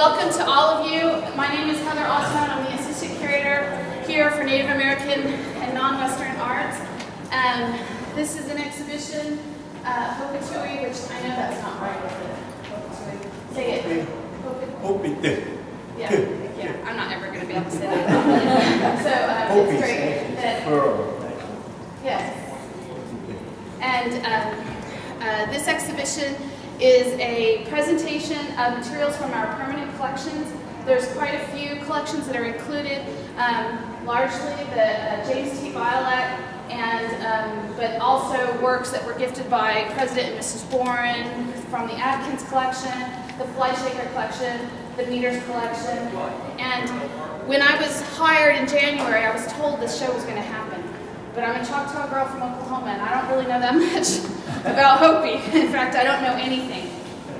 welcome to all of you. My name is Heather Altman. I'm the assistant curator here for Native American and non-Western art. This is an exhibition, Hopituy, which I know that's not right, is it? Hopituy. Say it. Hopituy. Yeah, I'm not ever going to be able to say that. So it's great that, yes. And this exhibition is a presentation of materials from our permanent collections. There's quite a few collections that are included, largely the James T. Violette, and but also works that were gifted by President and Mrs. Boren from the Atkins collection, the Fleischaker collection, the Meters collection. And when I was hired in January, I was told this show was going to happen. But I'm a Choctaw girl from Oklahoma, and I don't really know that much about Hopi. In fact, I don't know anything.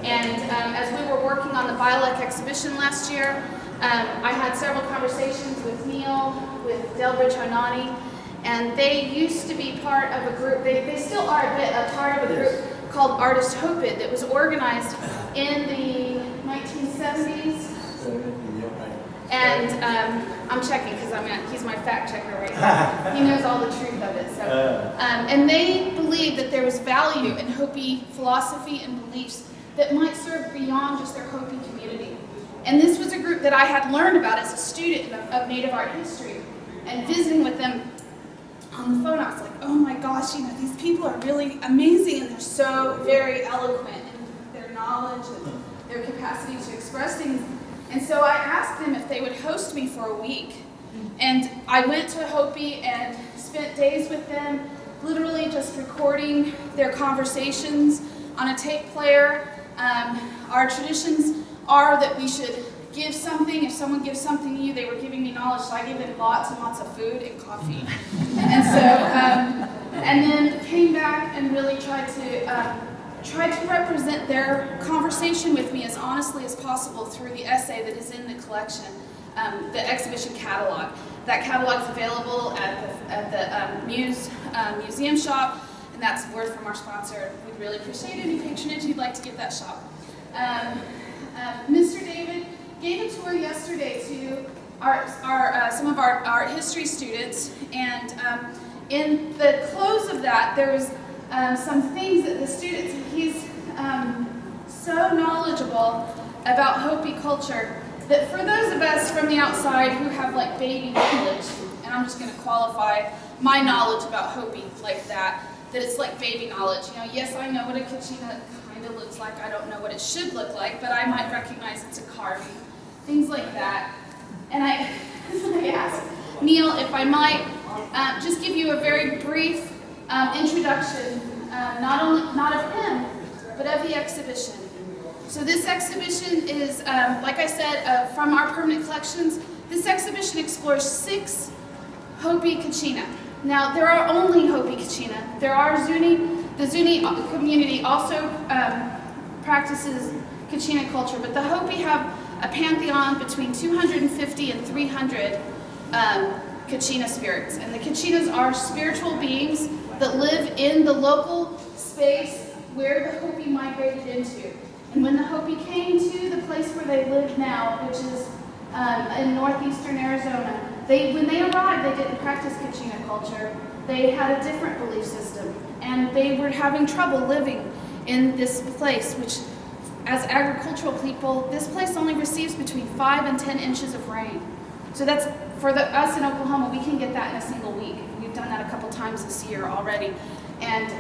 And as we were working on the Bialek exhibition last year, I had several conversations with Neil, with Delbridge Honani, and they used to be part of a group, they still are a part of a group called Artistry that was organized in the 1970s. And I'm checking because he's my fact checker right now. He knows all the truth of it. So, and they believed that there was value in Hopi philosophy and beliefs that might serve beyond just their Hopi community. And this was a group that I had learned about as a student of Native art history. And visiting with them on the phone, I was like, oh my gosh, these people are really amazing, and they're so very eloquent in their knowledge and their capacity to express things. And so I asked them if they would host me for a week. And I went to Hopi and spent days with them, literally just recording their conversations on a tape player. Our traditions are that we should give something. If someone gives something to you, they were giving me knowledge, so I gave them lots and lots of food and coffee. And so, and then came back and really tried to represent their conversation with me as honestly as possible through the essay that is in the collection, the exhibition catalog. That catalog is available at the museum shop, and that's a word from our sponsor. We'd really appreciate any patronage you'd like to give that shop. Mr. David gave a tour yesterday to some of our art history students, and in the close of that, there was some things that the students, he's so knowledgeable about Hopi culture that for those of us from the outside who have like baby knowledge, and I'm just going to qualify my knowledge about Hopi like that it's like baby knowledge. Yes, I know what a kachina kind of looks like. I don't know what it should look like, but I might recognize it's a carving. Things like that. And I asked Neil if I might just give you a very brief introduction, not of him, but of the exhibition. So this exhibition is, like I said, from our permanent collections. This exhibition explores 6 Hopi kachina. Now, there are only Hopi kachina. There are Zuni. The Zuni community also practices kachina culture, but the Hopi have a pantheon between 250 and 300 kachina spirits. And the kachinas are spiritual beings that live in the local space where the Hopi migrated into. And when the Hopi came to the place where they live now, which is in northeastern Arizona, when they arrived, they didn't practice kachina culture. They had a different belief system, and they were having trouble living in this place, which, as agricultural people, this place only receives between 5 and 10 inches of rain. So that's, for us in Oklahoma, we can get that in a single week. We've done that a couple times this year already. And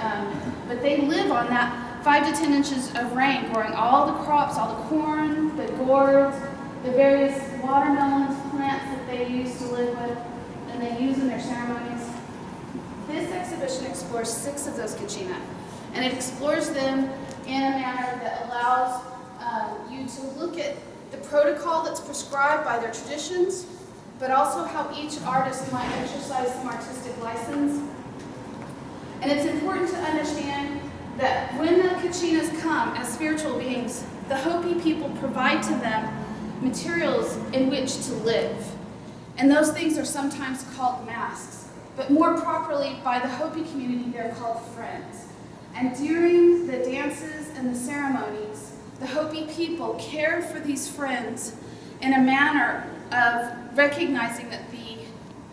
but they live on that 5 to 10 inches of rain, growing all the crops, all the corn, the gourds, the various watermelons, plants that they used to live with, and they use in their ceremonies. This exhibition explores 6 of those kachina, and it explores them in a manner that allows you to look at the protocol that's prescribed by their traditions, but also how each artist might exercise some artistic license. And it's important to understand that when the kachinas come as spiritual beings, the Hopi people provide to them materials in which to live. And those things are sometimes called masks, but more properly by the Hopi community, they're called friends. And during the dances and the ceremonies, the Hopi people care for these friends in a manner of recognizing that the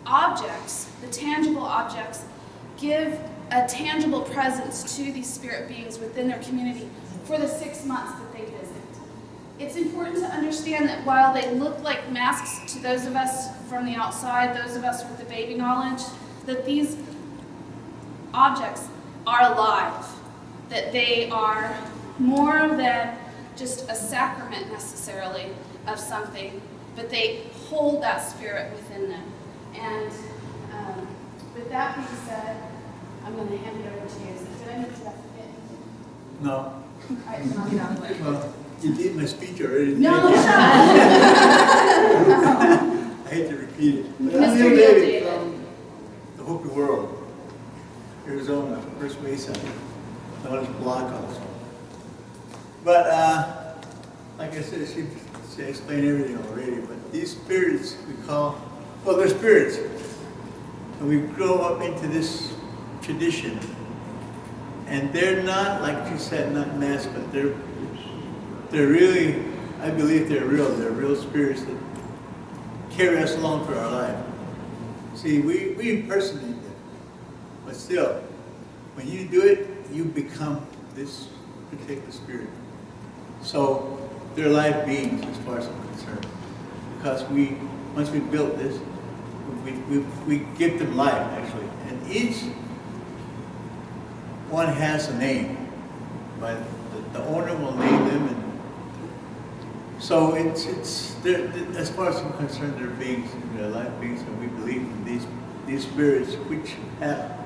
objects, the tangible objects, give a tangible presence to these spirit beings within their community for the 6 months that they visit. It's important to understand that while they look like masks to those of us from the outside, those of us with the baby knowledge, that these objects are alive, that they are more than just a sacrament necessarily of something, but they hold that spirit within them. And with that being said, I'm going to hand it over to you. Did I need to forget anything? No. All right, then I'll get out of the way. Well, you did my speech already. No, shut up. I hate to repeat it. But I'm Mr. here Neil today David. from the Hopi world, Arizona, First Mesa, known as Block also. But like I said, she explained everything already. But these spirits we call, well, they're spirits, and we grow up into this tradition. And they're not, like you said, not masked, but they're really, I believe they're real. They're real spirits that carry us along through our life. See, we impersonate them, but still, when you do it, you become this particular spirit. So they're live beings as far as I'm concerned, because once we built this, we give them life actually, and each one has a name, but the owner will name them, and so it's as far as I'm concerned, they're beings, they're live beings, and we believe in these spirits which have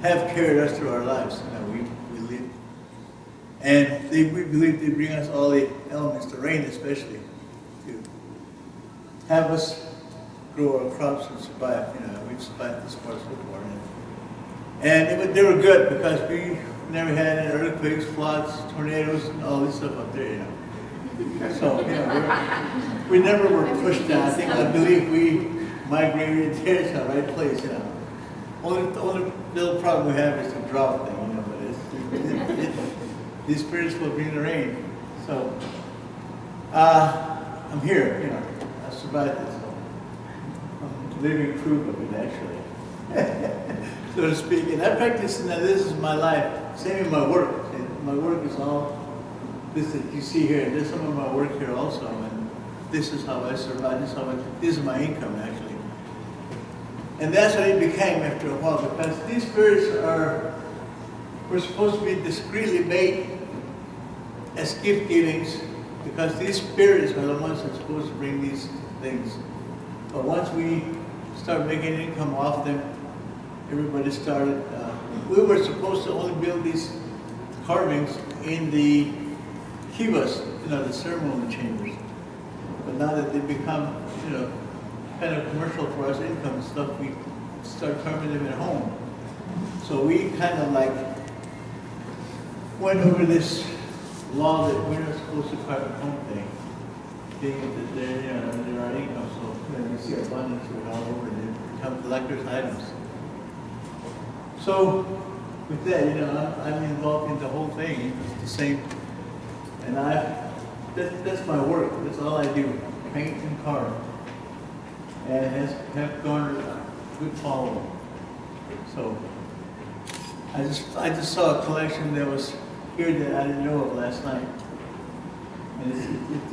carried us through our lives. We live, and we believe they bring us all the elements, the rain especially, to have us grow our crops and survive. We've survived this part so far. And they were good because we never had any earthquakes, floods, tornadoes, and all this stuff up there, So, we never were pushed down. I believe we migrated there to the right place, The only little problem we have is the drought thing, but these spirits will bring the rain. So, I'm here, I survived this. So I'm living proof of it, actually. So to speak. And I practice, and this is my life. Same in my work. My work is all this that you see here. There's some of my work here also, and this is how I survive. This is my income actually. And that's what it became after a while, because these spirits were supposed to be discreetly made as gift givings, because these spirits are the ones that are supposed to bring these things. But once we start making income off them, everybody started, we were supposed to only build these carvings in the kivas, the ceremony chambers. But now that they become, kind of commercial for us income stuff, we start carving them at home. So we kind of went over this law that we're not supposed to carve at home thing. Being that they're our income, so we see abundance of it all over, and they become collector's items. So, with that, I'm involved in the whole thing. It's the same, and that's my work. That's all I do: paint and carve, and it has garnered a good following. So, I just saw a collection that was here that I didn't know of last night, and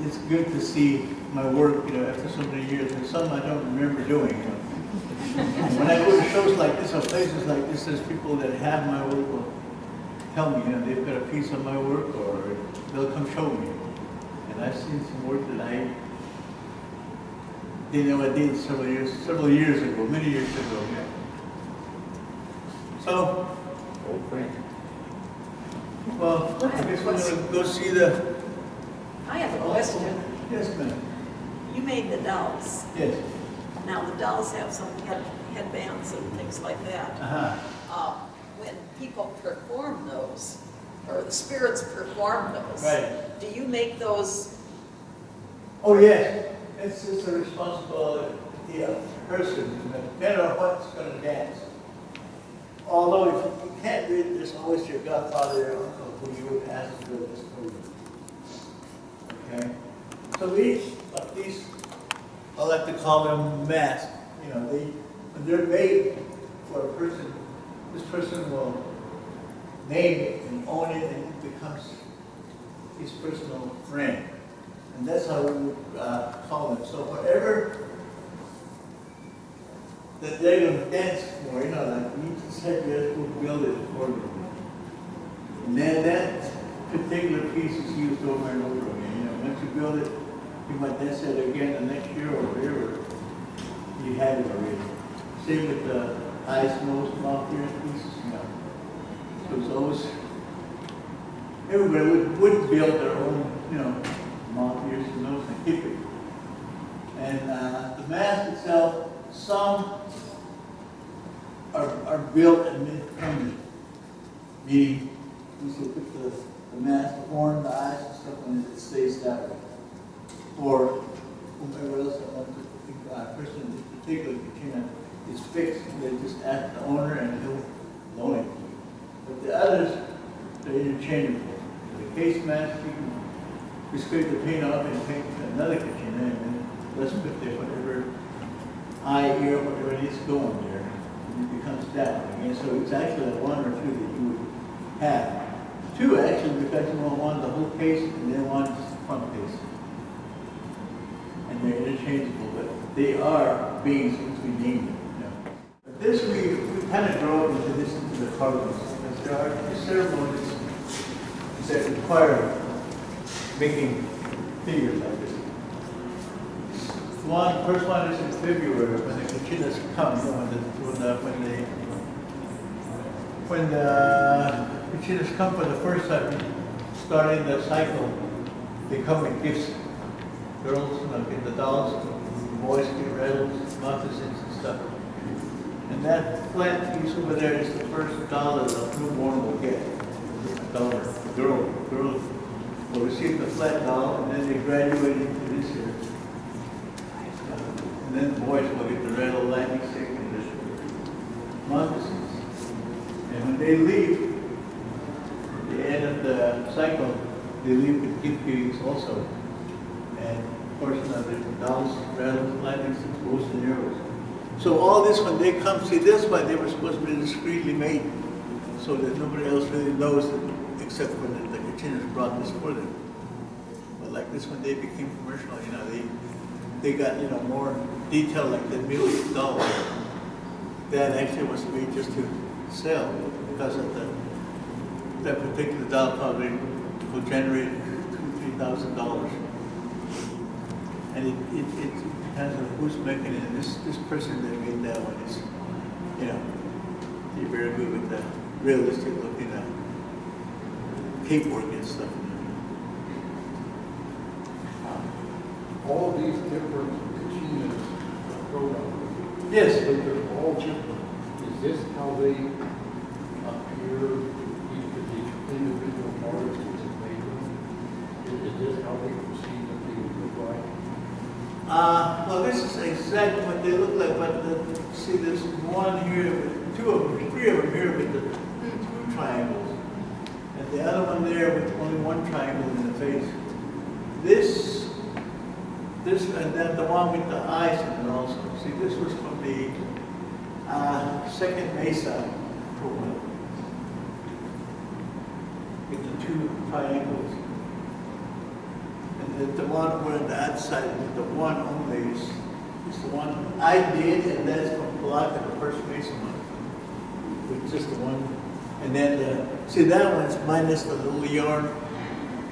it's good to see my work, after so many years. There's some I don't remember doing, When I go to shows like this or places like this, there's people that have my work will tell me, they've got a piece of my work, or they'll come show me. And I've seen some work that I did several years ago, many years ago. So, Old friend. well, I guess we're going to go see the... I have a question. Yes, ma'am. You made the dolls. Yes. Now, the dolls have some headbands and things like that. Uh-huh. When people perform those, or the spirits perform those, Right. do you make those? Oh, yes. It's a responsibility of the person, no matter what's going to dance. Although if you can't do it, there's always your godfather or uncle who you would ask to do this for you. Okay? So each of these, I like to call them masks. You know, when they're made for a person, this person will name it and own it, and it becomes his personal friend. And that's how we would call them. So whatever that they're going to dance for, you know, like each set just will build it for them. And then that particular piece is used over and over again. You know, once you build it, you might dance it again the next year or whatever. You have it already. Same with the eyes, nose, mouth, ears pieces, you know. So it's always, everybody would build their own, you know, mouth, ears, and nose, and keep it. And the mask itself, some are built and made permanent. Meaning, you should put the mask, the horn, the eyes, and stuff, and it stays that way. Or whomever else that wants to, person in particular, is fixed. They just ask the owner and he'll loan it to you. But the others, they're interchangeable. The case mask, you can just scrape the paint off and paint another kitchen, and then let's put there whatever eye, ear, whatever needs going there. And it becomes that one again. So it's actually one or two that you would have. Two actually, because you want one the whole case and then one just the front case. And they're interchangeable, but they are beings which we name them. You know. But this we kind of grow up into this into the carvings, because there are ceremonies that require making figures like this. First one is in February when the Kachinas come, you know, when the Kachinas come for the first time, starting the cycle, they come with gifts. Girls, you know, get the dolls, boys get rattles, moccasins and stuff. And that flat piece over there is the first doll that a newborn will get. A daughter, a girl. Girls will receive the flat doll, and then they graduate into this here. And then the boys will get the rattle, lightning stick, and the moccasins. And when they leave, at the end of the cycle, they leave with gift givings also. And of course, the dolls, rattles, lightning sticks, bows and arrows. So all this, when they come, see this one, they were supposed to be discreetly made so that nobody else really knows that, except for the Kachinas brought this for them. But like this one, they became commercial, you know, they got, you know, more detail, like the million doll. That actually was made just to sell, because of that particular doll probably will generate $2,000-3,000. And it depends on who's making it. And this person that made that one is, you know, he's very good with the realistic looking cape work and stuff. All of these different Kachinas are pronouns. Yes. But they're all different. Is this how they appear, each of the individual artists that made them? Is this how they perceive that they would look like? Well, this is exactly what they look like, but see, there's one here, with three of them here with the two triangles, and the other one there with only one triangle in the face. This, and then the one with the eyes in it also. See, this was from the second Mesa program with the two triangles. And the one over on the outside, the one only is the one I did, and that's from Palaka, the first Mesa one. With just the one. And then, see, that one's minus the little yarn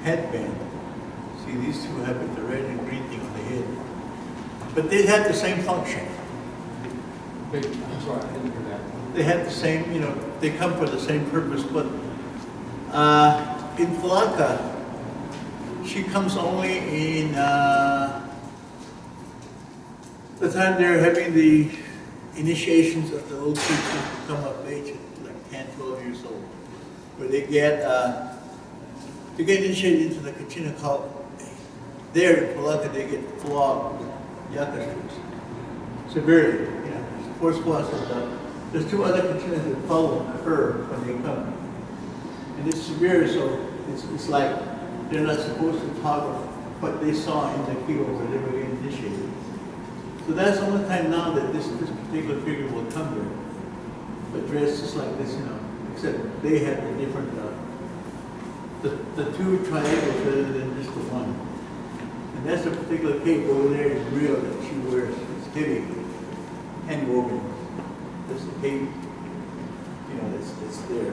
headband. See, these two have the red and green thing on the head. But they have the same function. I'm sorry, I didn't hear that. They have the same, you know, they come for the same purpose, but in Palaka, she comes only in the time they're having the initiations of the old kids who come of age at like 10, 12 years old, where they get initiated into the Kachina cult. There in Palaka, they get flogged with yakashus severely. You know, force classes. There's two other Kachinas that follow her when they come, and it's severe. So it's like they're not supposed to talk what they saw in the kiva where they were initiated. So that's the only time now that this particular figure will come there. But dressed just like this, except they have the different, the two triangles rather than just the one. And that's a particular cape over there is real that she wears. It's heavy, hand woven. That's the cape, that's there.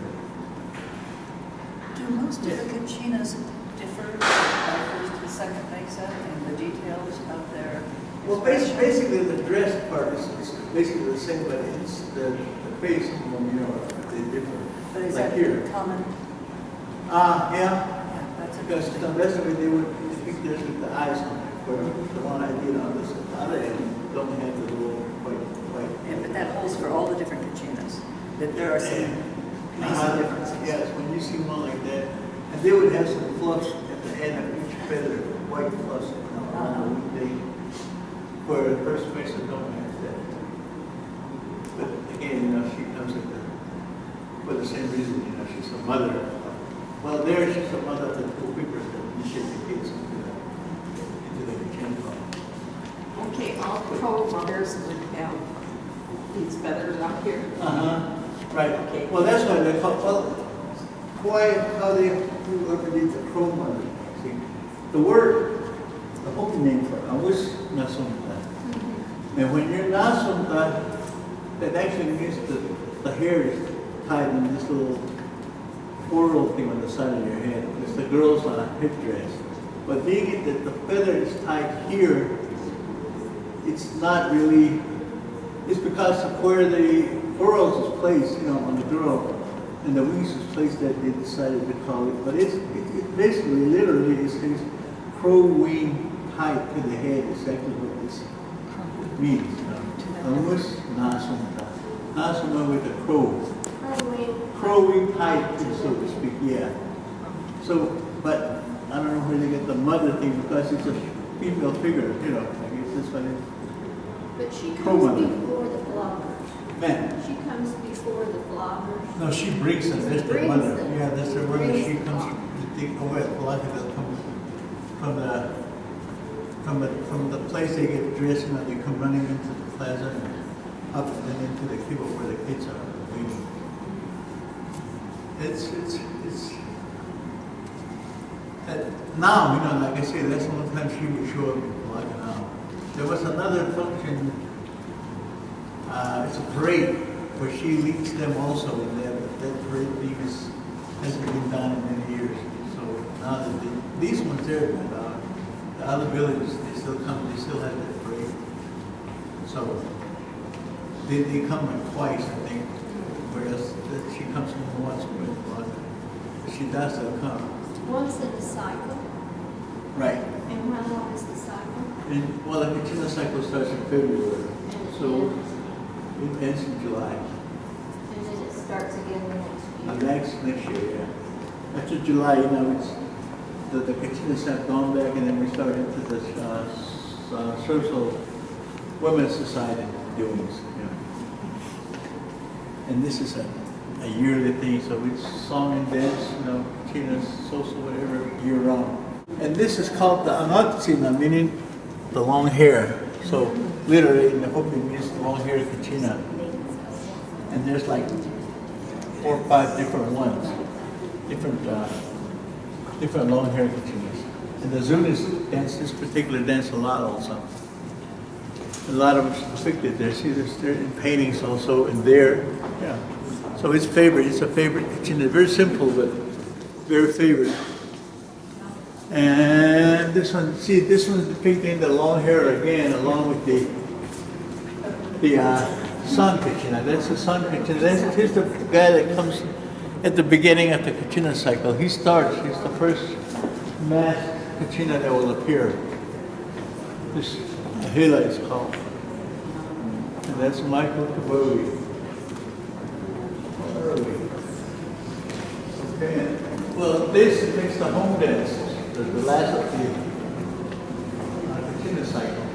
Do most of the kachinas differ from first to the second makeup and the details of their Well, basically the dress part is basically the same, but it's the face of them, they differ. But is like that here. common? Yeah. Yeah, that's a Because that's the way they would speak this with the eyes on it. But the one I did on this other end don't have the little white. Yeah, but that holds for all the different kachinas. That there are some amazing differences. Yes, when you see one like that, and they would have some fluffs at the end of each feather, white fluffs on the thing, where the first person don't have that. But again, she comes for the same reason, she's a mother. Well, there she's a mother of the two people that initiate the kids into the change hall. Okay, all pro mothers would have these feathers out here. Right. Okay. Well, that's why they call, how they represent the crow mother. See, the word, the Hopi name for it, I was nasumta. And when you're nasumta, that actually means the hair is tied in this little coral thing on the side of your head. It's the girl's head dress. But being it that the feather is tied here, it's not really, it's because of where the corals is placed, on the girl, and the wings is placed that they decided to call it. But it basically, literally, it says crow wing tied to the head, exactly what this means. Almost nasumta. Nasuma with a crow. Crow wing tied to, so to speak, yeah. So, but I don't know where they get the mother thing because it's a female figure, I guess that's what it is. But she Crow comes mother. before the floggers. Man. She comes before the floggers. No, she brings them. That's the Brings mother. them. Yeah, that's the mother. Brings She them. comes over at Palaka comes from the place they get dressed and they come running into the plaza and up and then into the kiva where the kids are waiting. It's now, like I say, that's the only time she would show up in Palaka now. There was another function, it's a parade where she leads them also in there, but that parade thing hasn't been done in many years. So now that these ones there, but the other villages, they still have that parade. So they come like twice, I think, whereas she comes only once with but she does still come. Once in a cycle. Right. And how long is the cycle? And, well, the Kachina cycle starts in February, so it ends in July. And then it starts again the next year. Next year, yeah. After July, it's the Kachinas have gone back, and then we start into the social women's society doings. And this is a yearly thing, so it's song and dance, Kachinas, social, whatever, year round. And this is called the Angatsina, meaning the long hair. So literally in the Hopi means the long hair Kachina. And there's like 4 or 5 different ones, different long hair Kachinas. And the Zunis dance this particular dance a lot also. A lot of them depicted there. See, there's in paintings also, and there, yeah. So it's a favorite Kachina. Very simple, but very favorite. And this one, this one's depicting the long hair again, along with the sun Kachina. That's the sun Kachina. Here's the guy that comes at the beginning of the Kachina cycle. He's the first masked Kachina that will appear. This Ahila is called. And that's Michael Kabowie. Okay. Well, this depicts the home dance. The last of the Kachina cycle.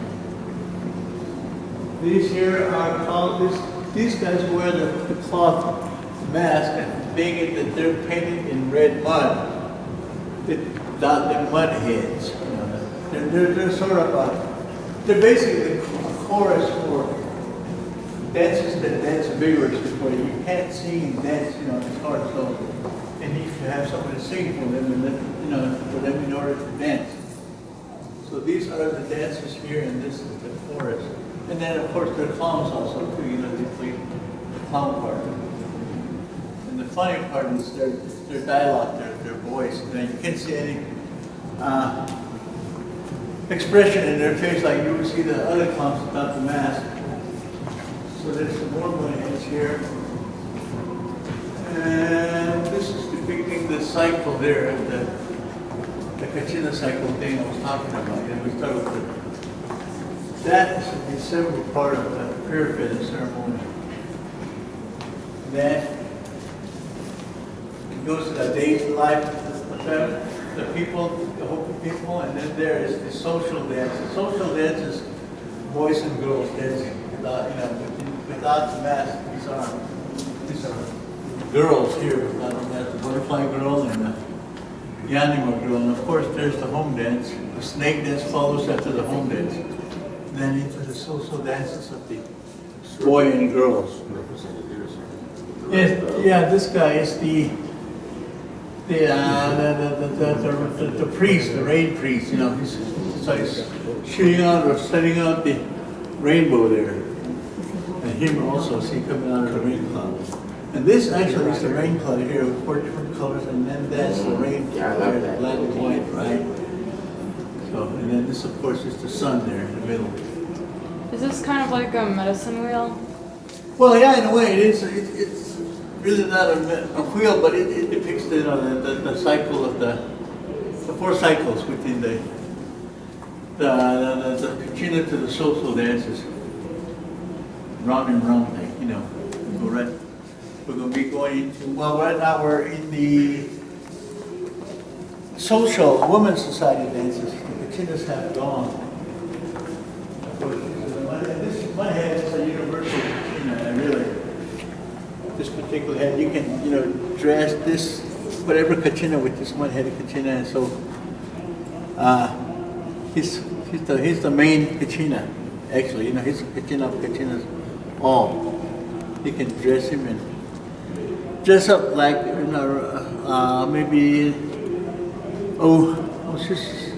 These here are called, these guys wear the cloth mask, and being it that they're painted in red mud, they dot their mud heads. They're sort of they're basically the chorus for dances that dance vigorously for you. You can't sing and dance, you know, it's hard, so they need to have somebody sing for them and then, you know, for them in order to dance. So these are the dancers here, and this is the chorus. And then, of course, there are clowns also too. You know, they play the clown part. And the funny part is their dialogue, their voice. And you can't see any expression in their face like you would see the other clowns without the mask. So there's some more bunnyheads here. And this is depicting the cycle there, the Kachina cycle thing I was talking about. And we started with that is an inseparable part of the prayer feeding ceremony. Then it goes to the daily life of the people, the Hopi people, and then there is the social dance. The social dance is boys and girls dancing without, you know, without the mask. These are girls here without the mask. The butterfly girl and the animal girl, and of course there's the home dance. The snake dance follows after the home dance. Then into the social dances of the boy and girls. Yeah, this guy is the priest, the rain priest. You know, he's shooting out or setting out the rainbow there, and him also see coming out of the rain cloud. And this actually is the rain cloud here with 4 different colors, and then that's the rain cloud, black and white, right? So, and then this, of course, is the sun there in the middle. Is this kind of like a medicine wheel? Well, yeah, in a way, it is. It's really not a wheel, but it depicts the cycle of the 4 cycles within the Kachina to the social dances. Round and round thing, you know. So right, we're going to be going into, well, right now we're in the social women's society dances. The Kachinas have gone. My head is a universal Kachina, really. This particular head, you can, you know, dress this, whatever Kachina with this one-headed Kachina, and so he's the main Kachina, actually. You know, he's a Kachina of Kachinas all. You can dress him and dress up like, you know, maybe, it's just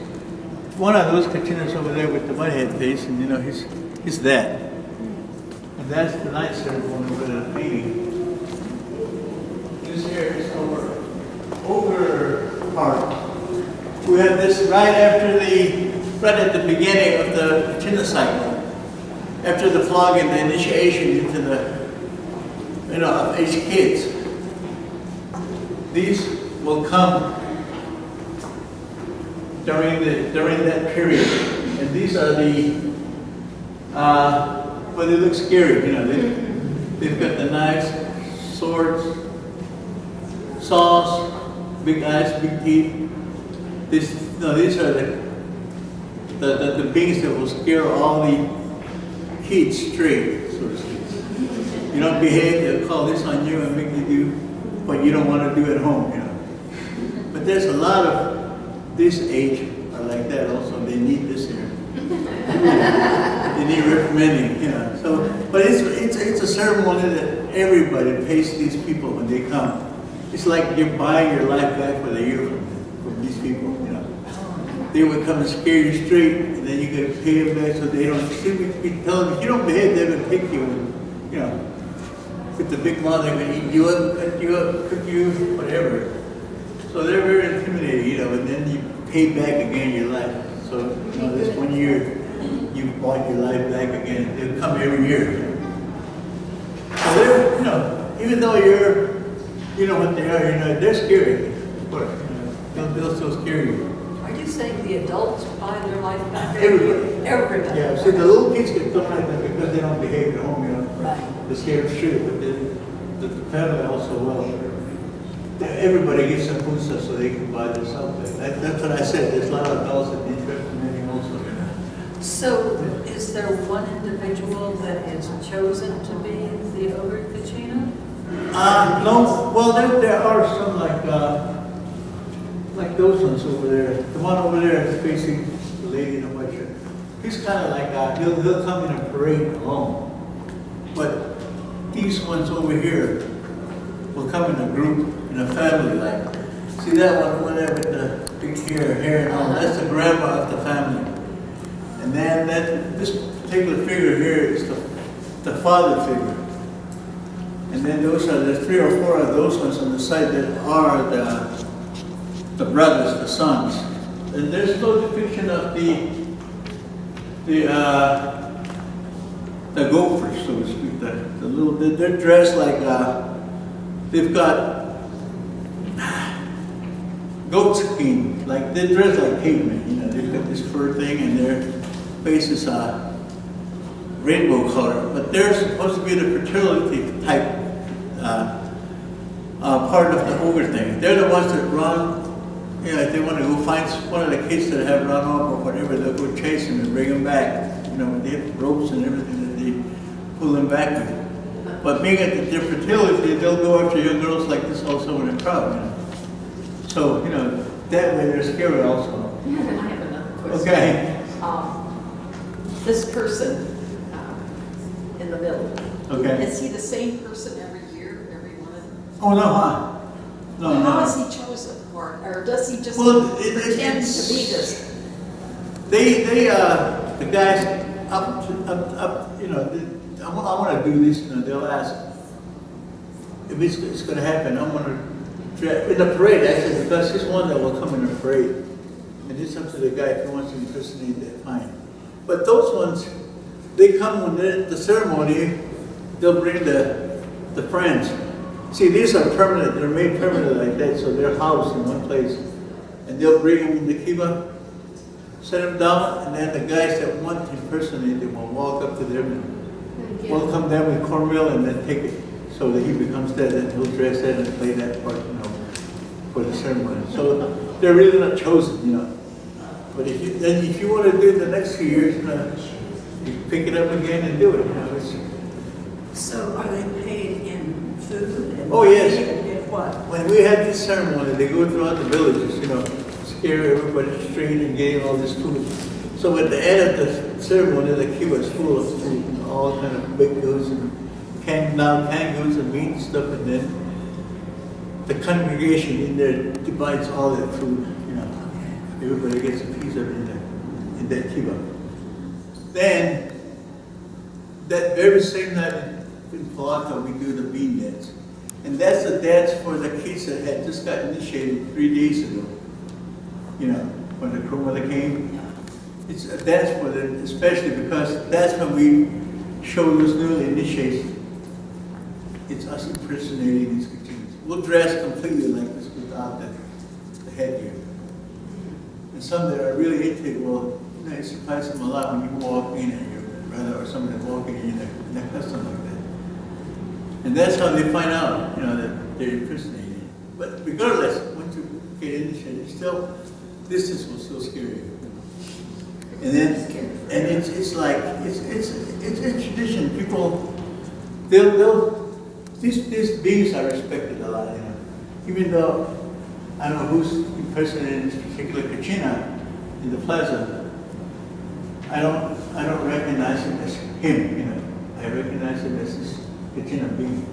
one of those Kachinas over there with the mudhead face, and you know, he's that. And that's the night ceremony with the painting. This here is our ogre part. We have this right at the beginning of the Kachina cycle. After the flogging, the initiation into the, you know, of age kids. These will come during that period. And these are the, well, they look scary, you know. They've got the knives, swords, saws, big eyes, big teeth. These are the beings that will scare all the kids straight, so to speak. You don't behave, they'll call this on you and make you do what you don't want to do at home, you know. But there's a lot of this age are like that also. They need this here. They need reprimanding, you know. So, but it's a ceremony that everybody pays these people when they come. It's like you're buying your life back for the year from these people, you know. They would come and scare you straight, and then you could pay them back so they don't. We tell them if you don't behave, they're gonna pick you, and, you know, with the big mouth, they're gonna eat you up, cut you up, cook you, whatever. So they're very intimidating, you know, and then you pay back again your life. So, you know, this 1 year you bought your life back again. They'll come every year. So they're, you know, even though you know what they are, you know, they're scary. Of course, you know, they'll still scare you. Are you saying the adults buy their life back? Everybody. Everybody. Yeah, see, the little kids get come like that because they don't behave at home, you know. Right. They're scared straight, but the family also well. Everybody gets some food stuff so they can buy themselves. That's what I said. There's a lot of adults that need reprimanding also. So is there one individual that is chosen to be the ogre Kachina? No. Well, there are some like those ones over there. The one over there is facing the lady in a white shirt. He's kind of like, he'll come in a parade alone. But these ones over here will come in a group, in a family like. See that one there with the big hair and all, that's the grandma of the family. And then this particular figure here is the father figure. And then there's 3 or 4 of those ones on the side that are the brothers, the sons. And there's no depiction of the gophers, so to speak. They're dressed like they've got goat skin, like they're dressed like cavemen. You know, they've got this fur thing, and their faces are rainbow color. But they're supposed to be the fertility type part of the ogre thing. They're the ones that run. You know, if they want to go find one of the kids that have run off or whatever, they'll go chase them and bring them back. You know, they have ropes and everything that they pull them back with. But being at their fertility, they'll go after young girls like this also in a crowd. You know, so you know that way they're scary also. I have another question. Okay. This person in the middle, Okay. is he the same person every year, every one of them? Oh no, huh? No, How no. is he chosen? Or does he just Well, pretend to be this? The guys up, you know, I want to do this, you know, they'll ask if it's going to happen. I'm going to, in the parade, actually, because there's one that will come in the parade. And it's up to the guy if he wants to impersonate that, fine. But those ones, they come when the ceremony, they'll bring the friends. See, these are permanent, they're made permanent like that, so they're housed in one place. And they'll bring them in the kiva, set them down, and then the guys that want to impersonate them will walk up to them and welcome them with cornmeal and then take it so that he becomes that, and he'll dress that and play that part, you know, for the ceremony. So they're really not chosen, you know. But if you want to do it the next few years, you pick it up again and do it, you know. So are they paid in food? And Oh, yes. in what? When we have this ceremony, they go throughout the villages, you know, scare everybody straight and getting all this food. So at the end of the ceremony, the kiva is full of food, you know, all kind of baked goods and canned goods and meat and stuff, and then the congregation in there divides all that food, you know. Everybody gets a piece of it in that kiva. Then, that very same night in Palaka, we do the bean dance. And that's the dance for the kids that had just got initiated 3 days ago. You know, when the crew mother came. It's a dance for them, especially because that's when we show those newly initiated. It's us impersonating these kids. We'll dress completely like this without the headgear. And some that are really into it, well, you know, it surprises them a lot when you walk in and your brother or someone that's walking in a custom like that. And that's how they find out, you know, that they're impersonating. But regardless, once you get initiated, still, distance will still scare you. And then, and it's like, it's a tradition. People, these beings are respected a lot, you know. Even though, I don't know who's impersonating this particular kachina in the plaza, I don't recognize him as him, you know. I recognize him as this kachina being.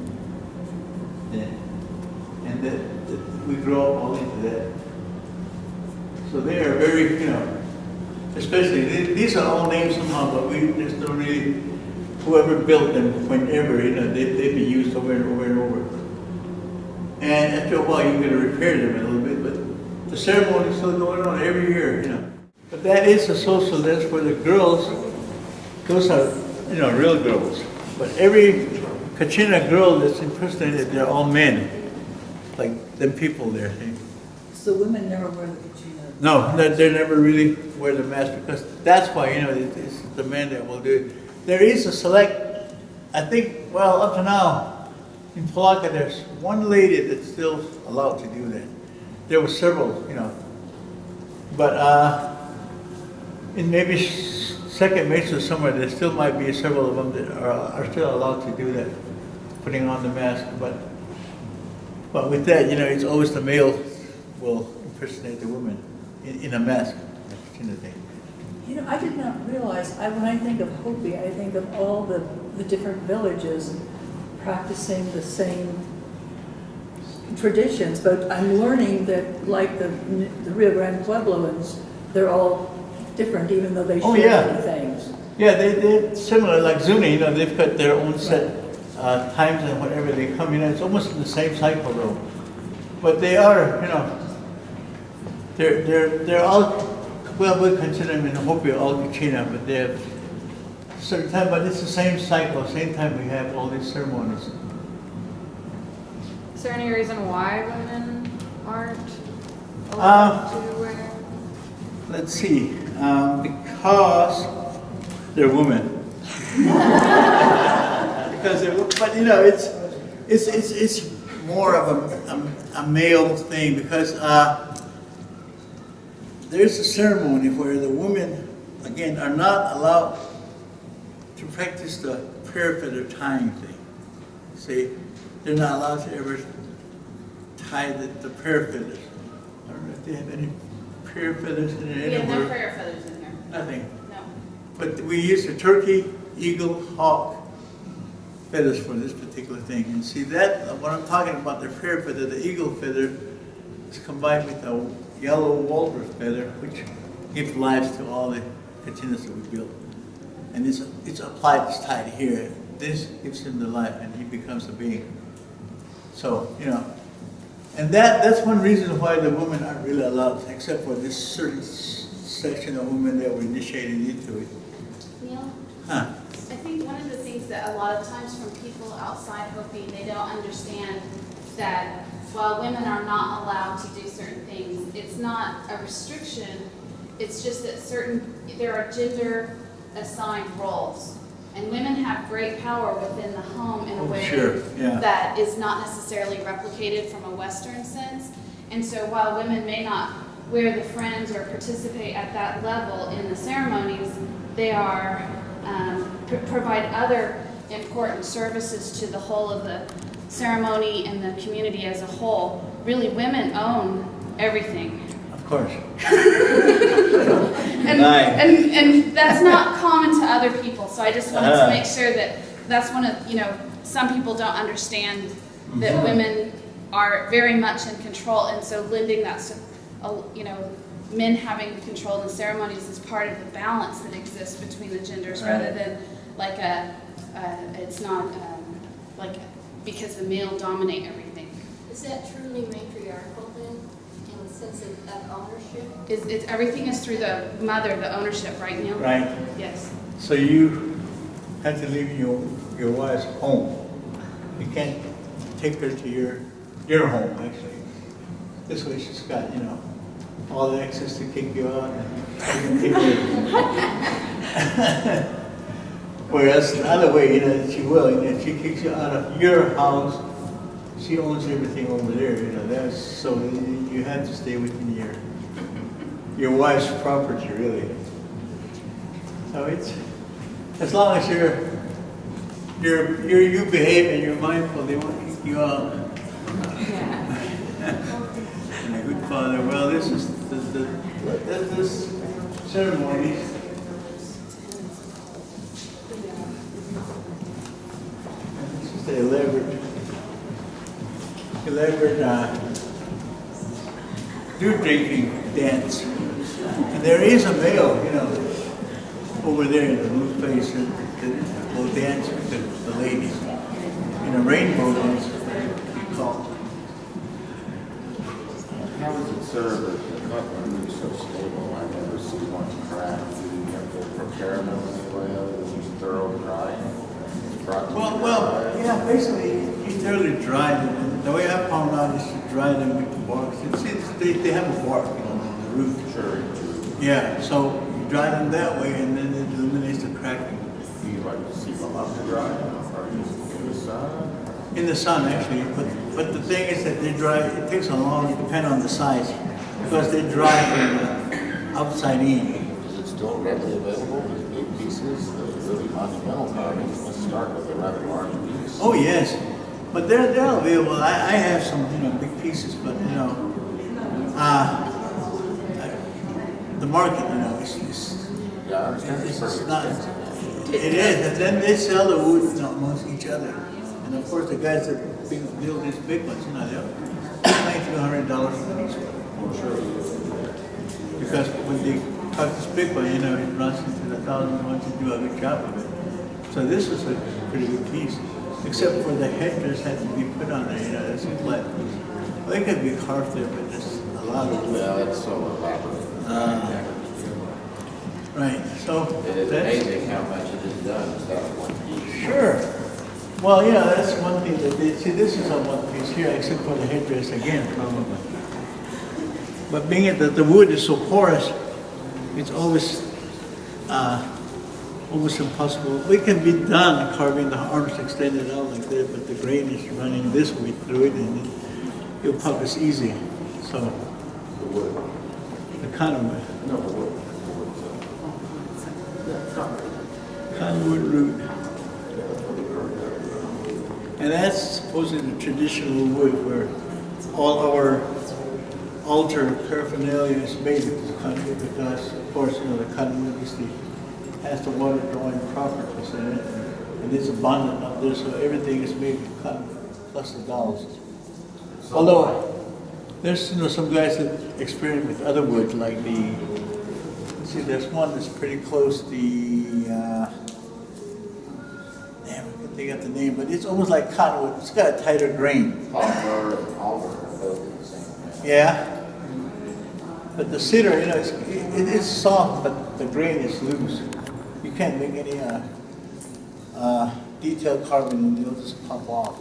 And that we grow up all into that. So they are very, you know, especially, these are all names somehow, but we just don't really, whoever built them, whenever, you know, they've been used over and over and over. And after a while, you're going to repair them a little bit, but the ceremony is still going on every year, you know. But that is a social dance for the girls. Those are, you know, real girls. But every kachina girl that's impersonated, they're all men. Like them people there. So women never wear the kachina? No, they never really wear the mask because that's why, you know, it's the men that will do it. There is a select, I think, well, up to now, in Palaka, there's one lady that's still allowed to do that. There were several, you know. But in maybe second mesa somewhere, there still might be several of them that are still allowed to do that, putting on the mask. But with that, you know, it's always the male will impersonate the woman in a mask, kind of thing. You know, I did not realize, when I think of Hopi, I think of all the different villages practicing the same traditions, but I'm learning that, like the Rio Grande Puebloans, they're all different, even though they Oh, share yeah. many things. Yeah, they're similar, like Zuni, you know, they've got their own set times and whenever they come, you know, it's almost in the same cycle though. But they are, you know, they're all, well, we consider them in Hopi all China, but they have certain time, but it's the same cycle, same time we have all these ceremonies. Is there any reason why women aren't allowed to wear? Let's see, because they're women. Because they're, but you know, it's more of a male thing because there's a ceremony where the women, again, are not allowed to practice the prayer feather tying thing. See, they're not allowed to ever tie the prayer feathers. I don't know if they have any prayer feathers in there We have no anywhere. prayer feathers in here. Nothing. No. But we use the turkey, eagle, hawk feathers for this particular thing. And see that, what I'm talking about, the prayer feather, the eagle feather is combined with the yellow walrus feather, which gives life to all the containers that we build. And it's applied, it's tied here. This gives him the life and he becomes a being. So, you know, and that's one reason why the women aren't really allowed, except for this certain section of women that were initiated into it. Neil? Huh. I think one of the things that a lot of times from people outside Hopi, they don't understand that while women are not allowed to do certain things, it's not a restriction, it's just that there are gender assigned roles. And women have great power within the home in a way that is not necessarily replicated from a Western sense. And so while women may not wear the fringe or participate at that level in the ceremonies, they are provide other important services to the whole of the ceremony and the community as a whole. Really, women own everything. Of course. And that's not common to other people. So I just wanted to make sure that that's one of, you know, some people don't understand that women are very much in control. And so lending that, you know, men having control in the ceremonies is part of the balance that exists between the genders rather than like it's not like because the male dominate everything. Is that truly matriarchal then, in the sense of ownership? Everything is through the mother, the ownership, right, Neil? Right. Yes. So you have to leave your wife's home. You can't take her to your home, actually. This way she's got, you know, all the access to kick you out and take her. Whereas the other way, you know, she will, you know, if she kicks you out of your house, she owns everything over there, you know, so you have to stay within your wife's property, really. So it's, as long as you behave and you're mindful, they won't kick you out. And a good father, well, this is this ceremony. This is the elaborate dew drinking dance. And there is a male, you know, over there in the blue face that will dance with the ladies in a rainbow dance, it's called. How does it serve that the cutlery is so stable? I never see one crack. Do you have to prepare them in any way other than just thorough drying? Well, yeah, basically, you thoroughly dry them. And the way I found out is to dry them with the bark. They have a bark, you know, on the root. Sure. Yeah, so you dry them that way, and then it eliminates the cracking. Do you like to see them up to dry, or just in the sun? In the sun, actually, but the thing is that they dry, it takes a long, depending on the size, because they dry from the outside in. Is it still readily available? These big pieces, the really monumental carvings must start with a rather large piece. Oh, yes, but they're available. I have some, you know, big pieces, but, you know, the market, you know, is Yeah, I understand it's pretty It's not, expensive. it is, and then they sell the wood amongst each other. And of course, the guys that build these big ones, you know, they're $200 for each one. Well, sure. Because when they cut this big one, you know, it runs into the thousand once you do a good job of it. So this is a pretty good piece, except for the headdress had to be put on there, you know, it's a flat piece. Well, they could be carved there, but there's a lot of wood. Well, it's so elaborate. Right, so. It is that's- amazing how much it is done instead of one piece. Sure. Well, yeah, that's one thing that they, see, this is on one piece here, except for the headdress again, probably. But being that the wood is so porous, it's always, almost impossible. It can be done carving the arms extended out like that, but the grain is running this way through it, and it'll pop is easy. So, The wood. the conwood, No, the wood. conwood root. And that's supposedly the traditional wood where all our altar paraphernalia is made with this conwood because, of course, you know, the conwood has the water drawing properties in it, and it's abundant up there, so everything is made with conwood, plus the dolls. Although, there's, you know, some guys that experiment with other woods, like the, let's see, there's one that's pretty close, damn, I can't think of the name, but it's almost like cottonwood. It's got a tighter grain. Poplar and alder are both in the same thing. Yeah. But the cedar, you know, it's soft, but the grain is loose. You can't make any detailed carving and it'll just pop off.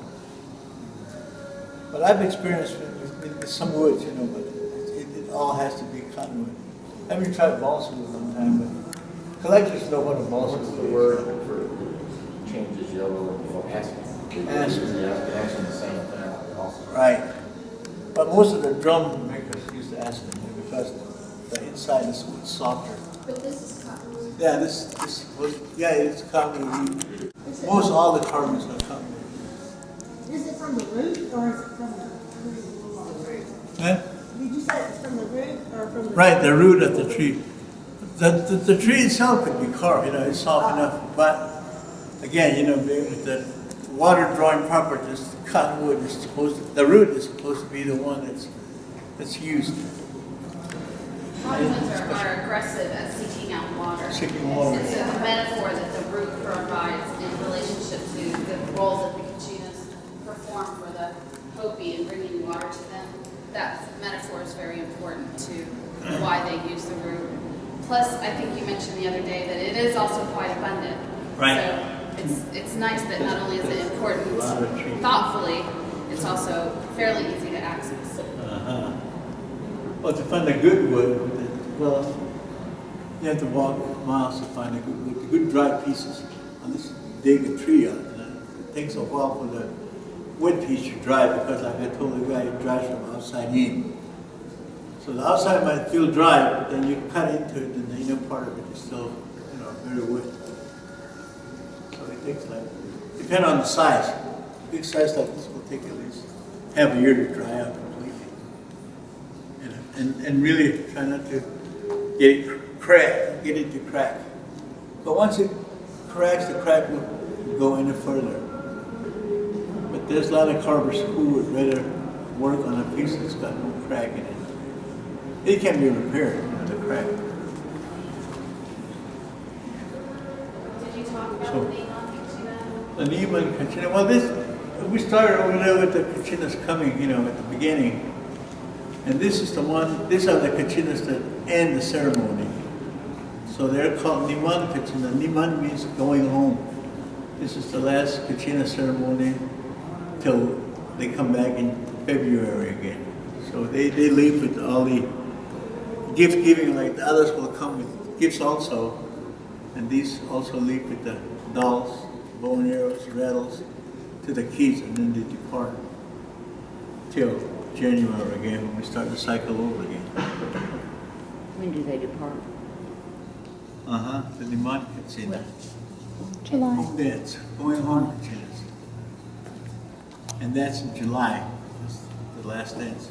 But I've experienced with some woods, you know, but it all has to be cottonwood. I haven't tried balsa wood one time, but collectors know what a balsa What's the wood word is. for changes yellow and aspen? Aspen. Yeah, aspen the same thing also. Right. But most of the drum makers use the aspen because the inside is softer. But this is cottonwood. Yeah, this was, yeah, it's cottonwood. Most all the carvings are cottonwood. Is it from the root or is it from the tree? Huh? Did you say it's from the root or from the? Right, the root of the tree. The tree itself could be carved, you know, it's soft enough, but again, you know, with the water drawing properties, cottonwood is supposed to, the root is supposed to be the one that's used. Cottonwoods are aggressive at seeking out water. Seeking water. It's a metaphor that the root provides in relationship to the role that the Kachinas perform for the Hopi in bringing water to them. That metaphor is very important to why they use the root. Plus, I think you mentioned the other day that it is also quite abundant. Right. So it's nice that not only is it important Lot of trees. thoughtfully, it's also fairly easy to access. Uh-huh. Well, to find a good wood, well, you have to walk miles to find a good wood, good dry pieces. Unless you dig a tree out, it takes a while for the wood piece to dry because, like I told the guy, it dries from outside in. So the outside might feel dry, but then you cut into it, and the inner part of it is still, you know, very wet. So it takes like, depending on the size. Big size like this will take at least half a year to dry out completely. And really try not to get it cracked, get it to crack. But once it cracks, the crack will go any further. But there's a lot of carvers who would rather work on a piece that's got no crack in it. It can be repaired, you know, the crack. Did you talk about So- the Neon Kachina? The Neon Kachina, well, we started over there with the Kachinas coming, you know, at the beginning. And this is the one, these are the Kachinas that end the ceremony. So they're called Niman Kachina. Niman means going home. This is the last Kachina ceremony till they come back in February again. So they leave with all the gift giving, like the others will come with gifts also. And these also leave with the dolls, bow and arrows, rattles, to the kids, and then they depart till January again, when we start the cycle over again. When do they depart? The Niman Kachina. July. Home dance, going home Kachinas. And that's in July, that's the last dance.